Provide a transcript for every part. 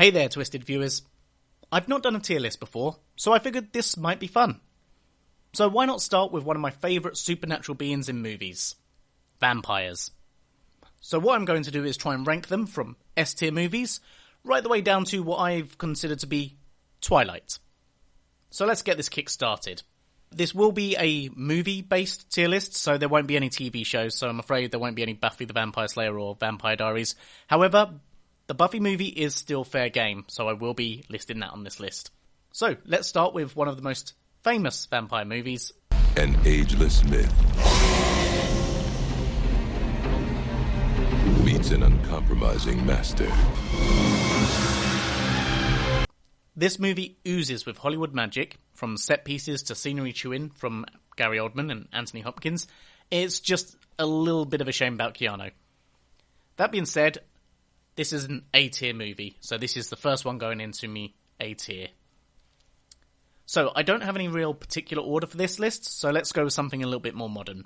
Hey there, Twisted viewers. I've not done a tier list before, so I figured this might be fun. So why not start with one of my favourite supernatural beings in movies? Vampires. So what I'm going to do is try and rank them from S tier movies, right the way down to what I've considered to be Twilight. So let's get this kick started. This will be a movie-based tier list, so there won't be any TV shows, so I'm afraid there won't be any Buffy the Vampire Slayer or Vampire Diaries. However, the Buffy movie is still fair game, so I will be listing that on this list. So, let's start with one of the most famous vampire movies. An ageless myth meets an uncompromising master. This movie oozes with Hollywood magic, from set pieces to scenery chewing from Gary Oldman and Anthony Hopkins. It's just a little bit of a shame about Keanu. That being said, this is an A-tier movie, so this is the first one going into me A-tier. So, I don't have any real particular order for this list, so let's go with something a little bit more modern.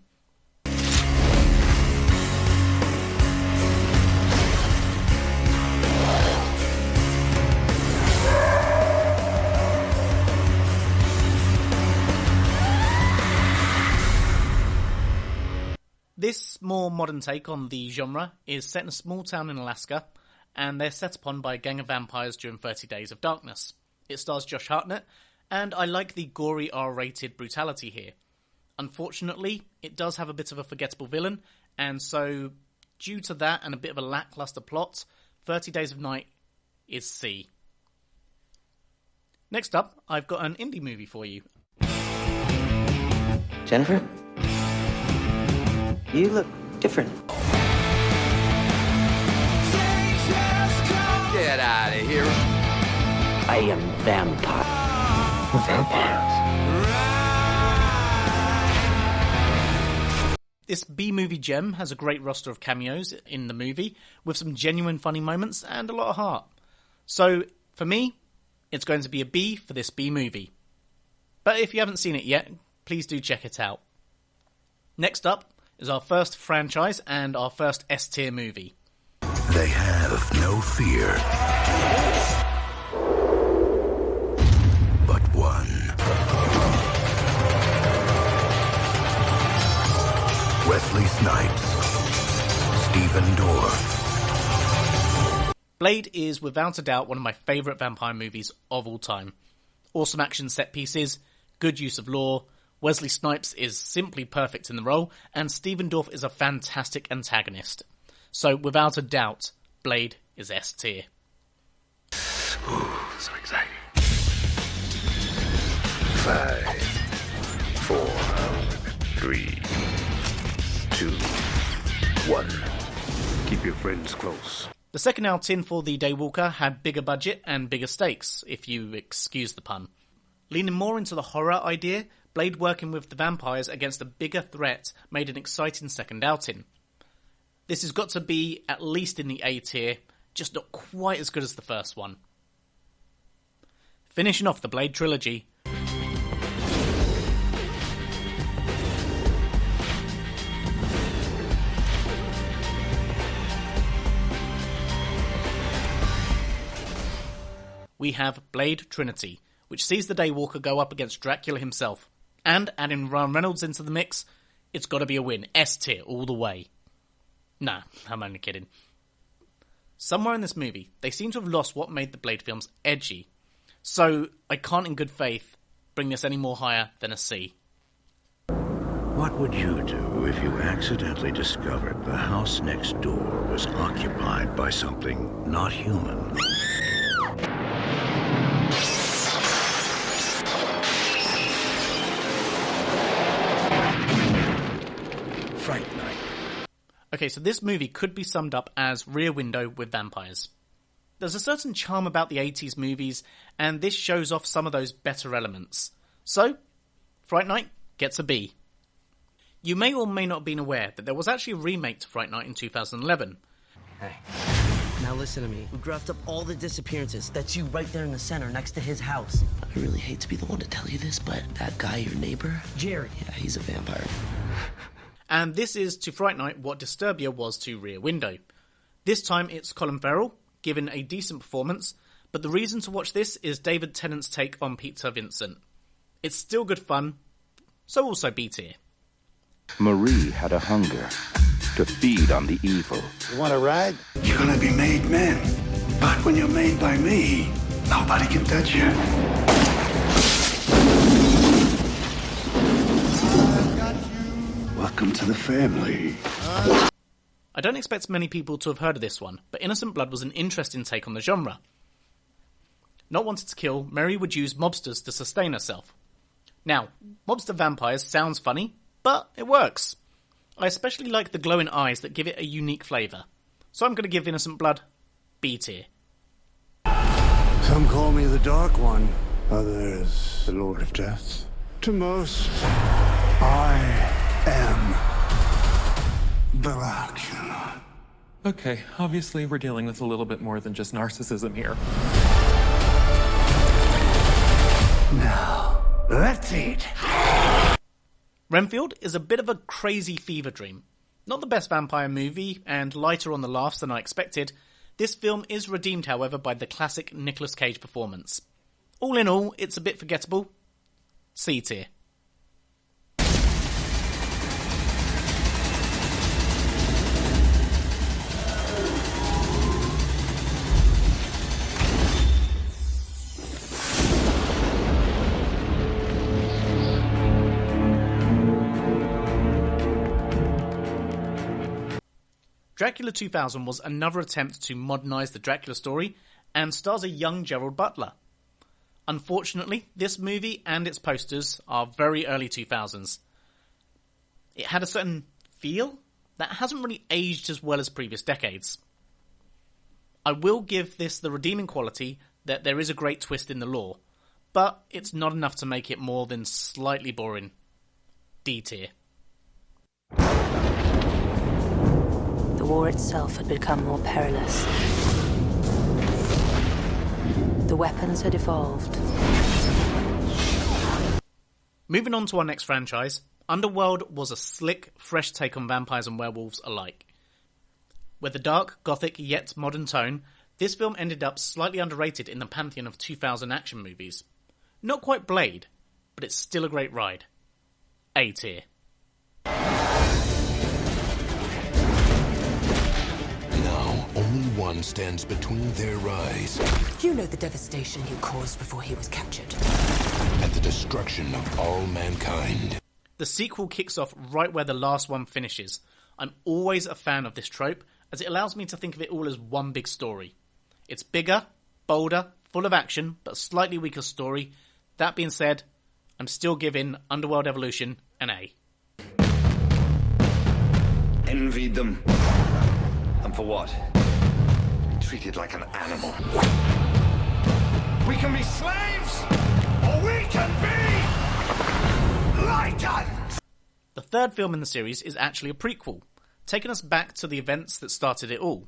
This more modern take on the genre is set in a small town in Alaska, and they're set upon by a gang of vampires during 30 Days of Darkness. It stars Josh Hartnett, and I like the gory R-rated brutality here. Unfortunately, it does have a bit of a forgettable villain, and so due to that and a bit of a lackluster plot, 30 Days of Night is C. Next up, I've got an indie movie for you. Jennifer? You look different. Get out of here. I am vampire. Vampires. This B-movie gem has a great roster of cameos in the movie, with some genuine funny moments and a lot of heart. So, for me, it's going to be a B for this B-movie. But if you haven't seen it yet, please do check it out. Next up is our first franchise and our first S-tier movie. They have no fear, but one. Wesley Snipes, Stephen Dorff. Blade is without a doubt one of my favourite vampire movies of all time. Awesome action set pieces, good use of lore, Wesley Snipes is simply perfect in the role, and Stephen Dorff is a fantastic antagonist. So, without a doubt, Blade is S tier. Ooh, so exciting. 5, 4, 3, 2, 1. Keep your friends close. The second outing for the Daywalker had bigger budget and bigger stakes, if you excuse the pun. Leaning more into the horror idea, Blade working with the vampires against a bigger threat made an exciting second outing. This has got to be at least in the A tier, just not quite as good as the first one. Finishing off the Blade trilogy, we have Blade Trinity, which sees the Daywalker go up against Dracula himself. And adding Ryan Reynolds into the mix, it's got to be a win. S tier all the way. Nah, I'm only kidding. Somewhere in this movie, they seem to have lost what made the Blade films edgy. So I can't in good faith bring this any more higher than a C. What would you do if you accidentally discovered the house next door was occupied by something not human? Fright Night. Okay, so this movie could be summed up as Rear Window with vampires. There's a certain charm about the 80s movies, and this shows off some of those better elements. So, Fright Night gets a B. You may or may not have been aware that there was actually a remake to Fright Night in 2011. Hey, now listen to me. We graphed up all the disappearances. That's you right there in the center next to his house. I really hate to be the one to tell you this, but that guy, your neighbor? Jerry. Yeah, he's a vampire. And this is to Fright Night what Disturbia was to Rear Window. This time it's Colin Farrell, given a decent performance, But the reason to watch this is David Tennant's take on Peter Vincent. It's still good fun, so also B tier. Marie had a hunger to feed on the evil. You want a ride? You're gonna be made men. But when you're made by me, nobody can touch you. Welcome to the family. I don't expect many people to have heard of this one, but Innocent Blood was an interesting take on the genre. Not wanting to kill, Mary would use mobsters to sustain herself. Now, mobster vampires sounds funny, but it works. I especially like the glowing eyes that give it a unique flavour. So I'm going to give Innocent Blood B tier. Some call me the Dark One, others the Lord of Death. To most, I am Dracula. Okay, obviously we're dealing with a little bit more than just narcissism here. Now, let's eat. Renfield is a bit of a crazy fever dream. Not the best vampire movie, and lighter on the laughs than I expected, this film is redeemed, however, by the classic Nicolas Cage performance. All in all, it's a bit forgettable. C tier. Dracula 2000 was another attempt to modernise the Dracula story and stars a young Gerald Butler. Unfortunately, this movie and its posters are very early 2000s. It had a certain feel that hasn't really aged as well as previous decades. I will give this the redeeming quality that there is a great twist in the lore, but it's not enough to make it more than slightly boring. D tier. The war itself had become more perilous. The weapons had evolved. Moving on to our next franchise, Underworld was a slick, fresh take on vampires and werewolves alike. With a dark, gothic, yet modern tone, this film ended up slightly underrated in the pantheon of 2000 action movies. Not quite Blade, but it's still a great ride. A tier. Now, only one stands between their rise You know the devastation he caused before he was captured. and the destruction of all mankind. The sequel kicks off right where the last one finishes. I'm always a fan of this trope, as it allows me to think of it all as one big story. It's bigger, bolder, full of action, but slightly weaker story. That being said, I'm still giving Underworld Evolution an A. Envied them. And for what? Treated like an animal. We can be slaves, or we can be lycans! The third film in the series is actually a prequel, taking us back to the events that started it all.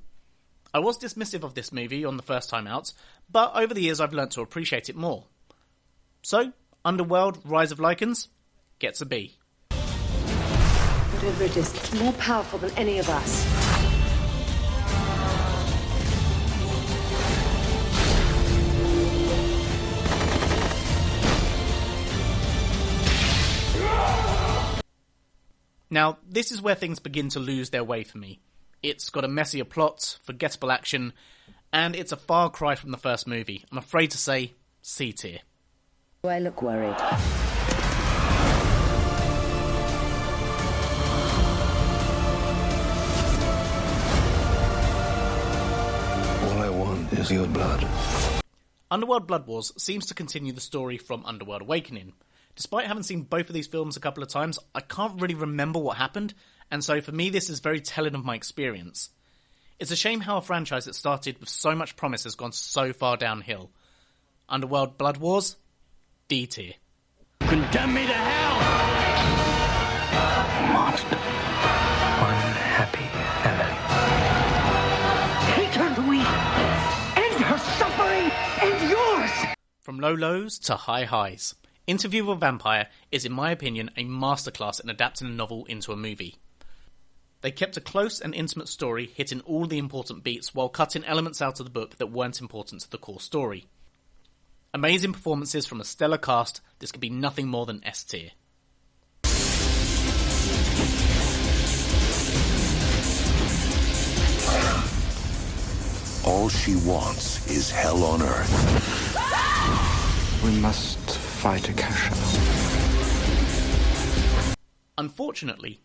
I was dismissive of this movie on the first time out, but over the years I've learnt to appreciate it more. So, Underworld Rise of Lycans gets a B. Whatever it is, it's more powerful than any of us. Now, this is where things begin to lose their way for me. It's got a messier plot, forgettable action, and it's a far cry from the first movie. I'm afraid to say C tier. Do I look worried? All I want is your blood. Underworld Blood Wars seems to continue the story from Underworld Awakening. Despite having seen both of these films a couple of times, I can't really remember what happened, and so for me this is very telling of my experience. It's a shame how a franchise that started with so much promise has gone so far downhill. Underworld Blood Wars, D tier. Condemn me to hell! Monster. Unhappy felon. Hate her, Louis! End her suffering and yours! From low lows to high highs, Interview with a Vampire is, in my opinion, a masterclass in adapting a novel into a movie. They kept a close and intimate story, hitting all the important beats while cutting elements out of the book that weren't important to the core story. Amazing performances from a stellar cast, this could be nothing more than S tier. All she wants is hell on Earth. We must fight Akasha. Unfortunately,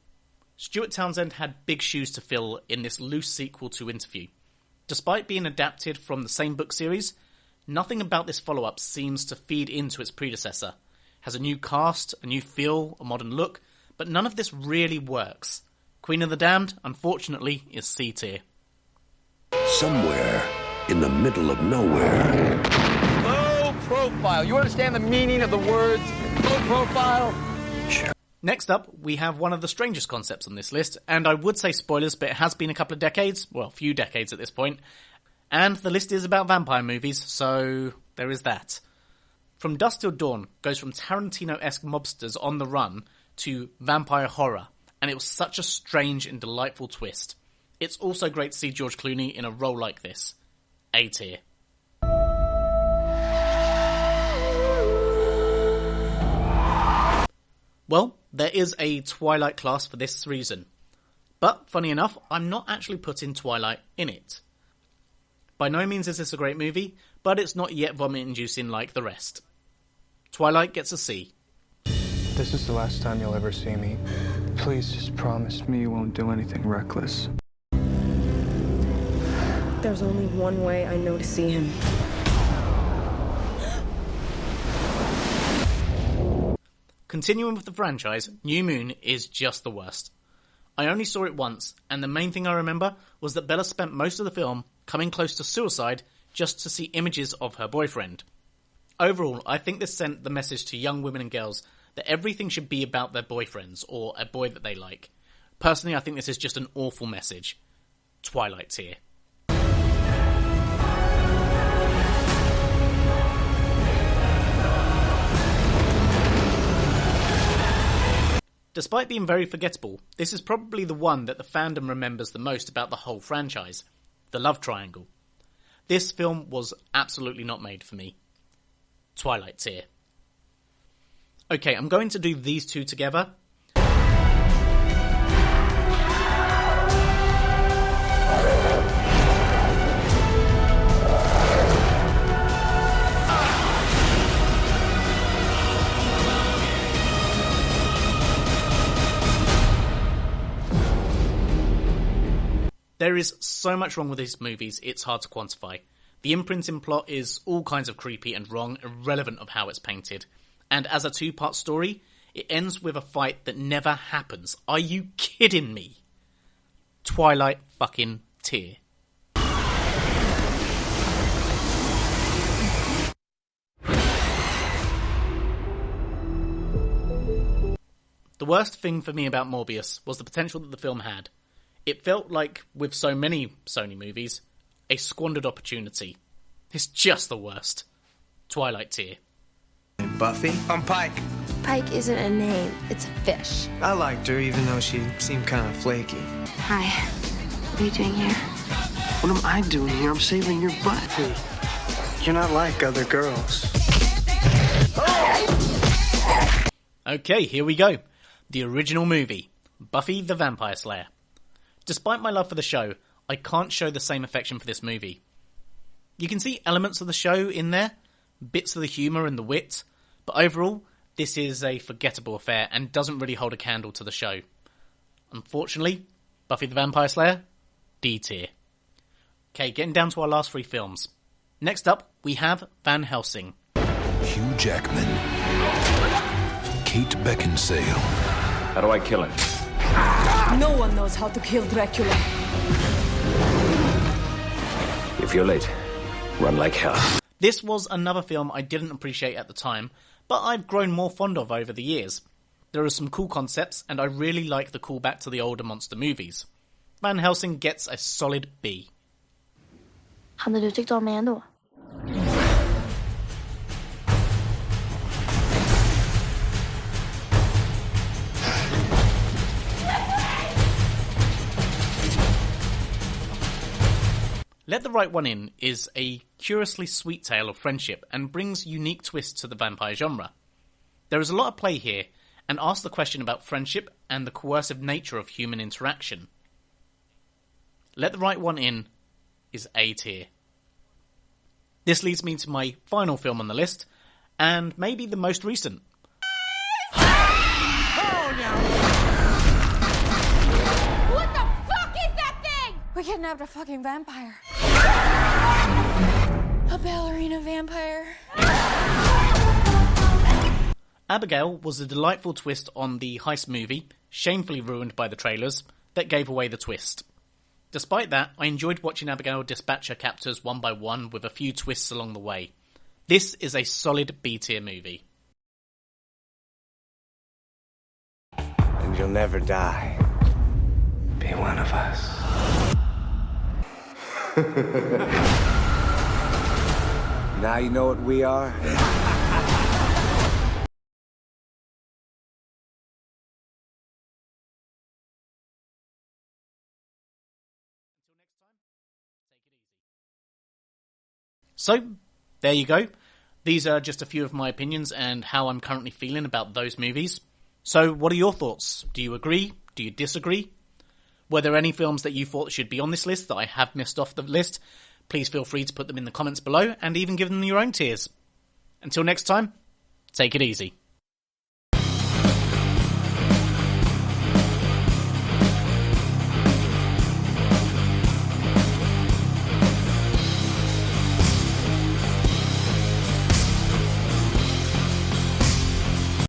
Stuart Townsend had big shoes to fill in this loose sequel to Interview. Despite being adapted from the same book series, nothing about this follow-up seems to feed into its predecessor. It has a new cast, a new feel, a modern look, but none of this really works. Queen of the Damned, unfortunately, is C tier. Somewhere in the middle of nowhere. Low profile. You understand the meaning of the words low profile? Sure. Next up, we have one of the strangest concepts on this list, and I would say spoilers, but it has been a couple of decades, well, a few decades at this point, and the list is about vampire movies, so there is that. From Dusk Till Dawn goes from Tarantino-esque mobsters on the run to vampire horror, and it was such a strange and delightful twist. It's also great to see George Clooney in a role like this. A tier. Well, there is a Twilight class for this reason. But, funny enough, I'm not actually putting Twilight in it. By no means is this a great movie, but it's not yet vomit-inducing like the rest. Twilight gets a C. This is the last time you'll ever see me. Please just promise me you won't do anything reckless. There's only one way I know to see him. Continuing with the franchise, New Moon is just the worst. I only saw it once, and the main thing I remember was that Bella spent most of the film coming close to suicide just to see images of her boyfriend. Overall, I think this sent the message to young women and girls that everything should be about their boyfriends or a boy that they like. Personally, I think this is just an awful message. Twilight tier. Despite being very forgettable, this is probably the one that the fandom remembers the most about the whole franchise. The love triangle. This film was absolutely not made for me. Twilight tier. Okay, I'm going to do these two together. There is so much wrong with these movies, it's hard to quantify. The imprinting plot is all kinds of creepy and wrong, irrelevant of how it's painted. And as a two-part story, it ends with a fight that never happens. Are you kidding me? Twilight fucking tier. The worst thing for me about Morbius was the potential that the film had. It felt like, with so many Sony movies, a squandered opportunity. It's just the worst. Twilight tier. Buffy? I'm Pike. Pike isn't a name, it's a fish. I liked her, even though she seemed kind of flaky. Hi. What are you doing here? What am I doing here? I'm saving your butt. Hey, you're not like other girls. Okay, here we go. The original movie, Buffy the Vampire Slayer. Despite my love for the show, I can't show the same affection for this movie. You can see elements of the show in there, bits of the humour and the wit, but overall, this is a forgettable affair and doesn't really hold a candle to the show. Unfortunately, Buffy the Vampire Slayer, D tier. Okay, getting down to our last three films. Next up, we have Van Helsing. Hugh Jackman. Kate Beckinsale. How do I kill him? No one knows how to kill Dracula. If you're late, run like hell. This was another film I didn't appreciate at the time, but I've grown more fond of over the years. There are some cool concepts, and I really like the callback to the older monster movies. Van Helsing gets a solid B. Hade du tyckt om mig ändå? Let the Right One In is a curiously sweet tale of friendship and brings unique twists to the vampire genre. There is a lot of play here, and asks the question about friendship and the coercive nature of human interaction. Let the Right One In is A tier. This leads me to my final film on the list, and maybe the most recent. What the fuck is that thing? We kidnapped a fucking vampire. A ballerina vampire. Abigail was a delightful twist on the heist movie, shamefully ruined by the trailers, that gave away the twist. Despite that, I enjoyed watching Abigail dispatch her captors one by one with a few twists along the way. This is a solid B-tier movie. And you'll never die. Be one of us. Now you know what we are? So, there you go. These are just a few of my opinions and how I'm currently feeling about those movies. So, what are your thoughts? Do you agree? Do you disagree? Were there any films that you thought should be on this list that I have missed off the list? Please feel free to put them in the comments below and even give them your own tiers. Until next time, take it easy.